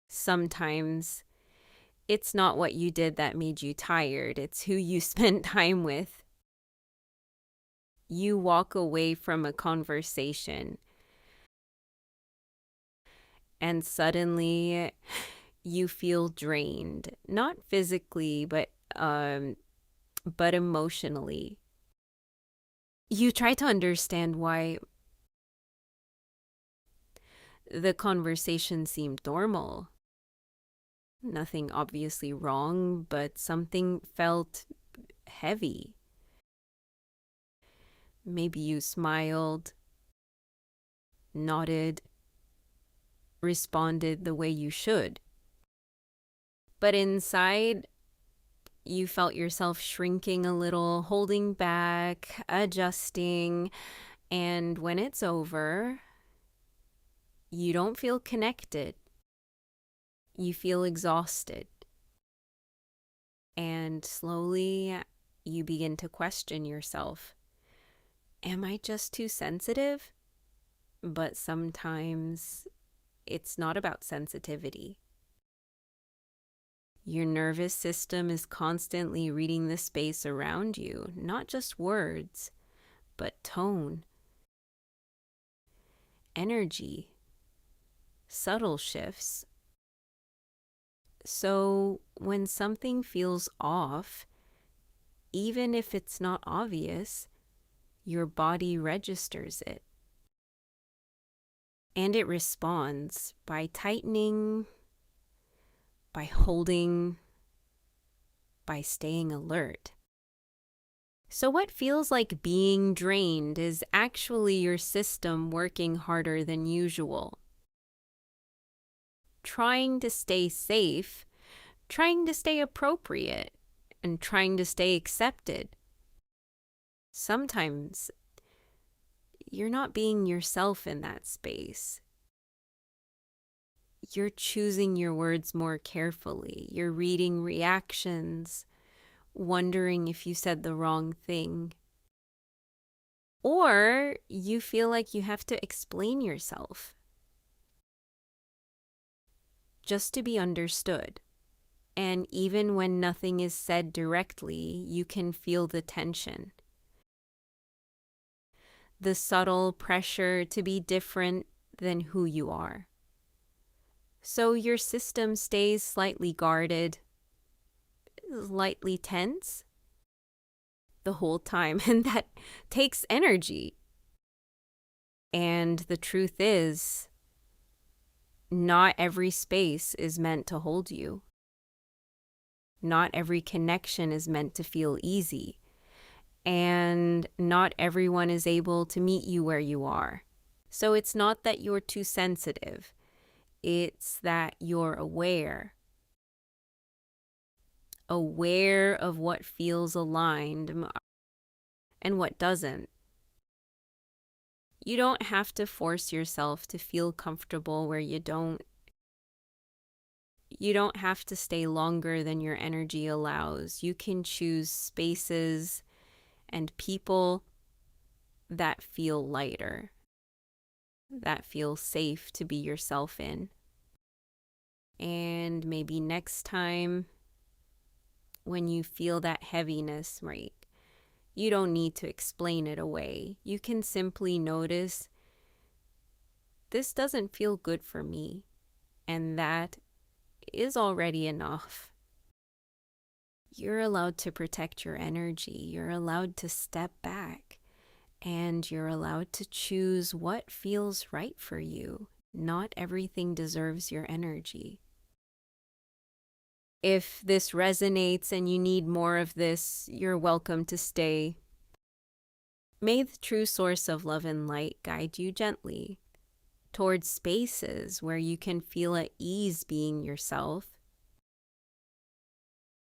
Sometimes it's not what you did that made you tired, it's who you spent time with. You walk away from a conversation and suddenly you feel drained, not physically, but emotionally. You try to understand why the conversation seemed normal. Nothing obviously wrong, but something felt heavy. Maybe you smiled, nodded, responded the way you should. But inside, you felt yourself shrinking a little, holding back, adjusting. And when it's over, you don't feel connected. You feel exhausted. And slowly, you begin to question yourself. Am I just too sensitive? But sometimes it's not about sensitivity. Your nervous system is constantly reading the space around you, not just words, but tone, energy, subtle shifts. So when something feels off, even if it's not obvious, your body registers it. And it responds by tightening, by holding, by staying alert. So what feels like being drained is actually your system working harder than usual. Trying to stay safe, trying to stay appropriate, and trying to stay accepted. Sometimes you're not being yourself in that space. You're choosing your words more carefully. You're reading reactions, wondering if you said the wrong thing. Or you feel like you have to explain yourself just to be understood. And even when nothing is said directly, you can feel the tension. The subtle pressure to be different than who you are. So your system stays slightly guarded, slightly tense the whole time, and that takes energy. And the truth is, not every space is meant to hold you. Not every connection is meant to feel easy. And not everyone is able to meet you where you are. So it's not that you're too sensitive. It's that you're aware of what feels aligned and what doesn't. You don't have to force yourself to feel comfortable where you don't. You don't have to stay longer than your energy allows. You can choose spaces and people that feel lighter, that feel safe to be yourself in. And maybe next time when you feel that heaviness, right, you don't need to explain it away. You can simply notice, this doesn't feel good for me. And that is already enough. You're allowed to protect your energy. You're allowed to step back. And you're allowed to choose what feels right for you. Not everything deserves your energy. If this resonates and you need more of this, you're welcome to stay. May the true source of love and light guide you gently towards spaces where you can feel at ease being yourself,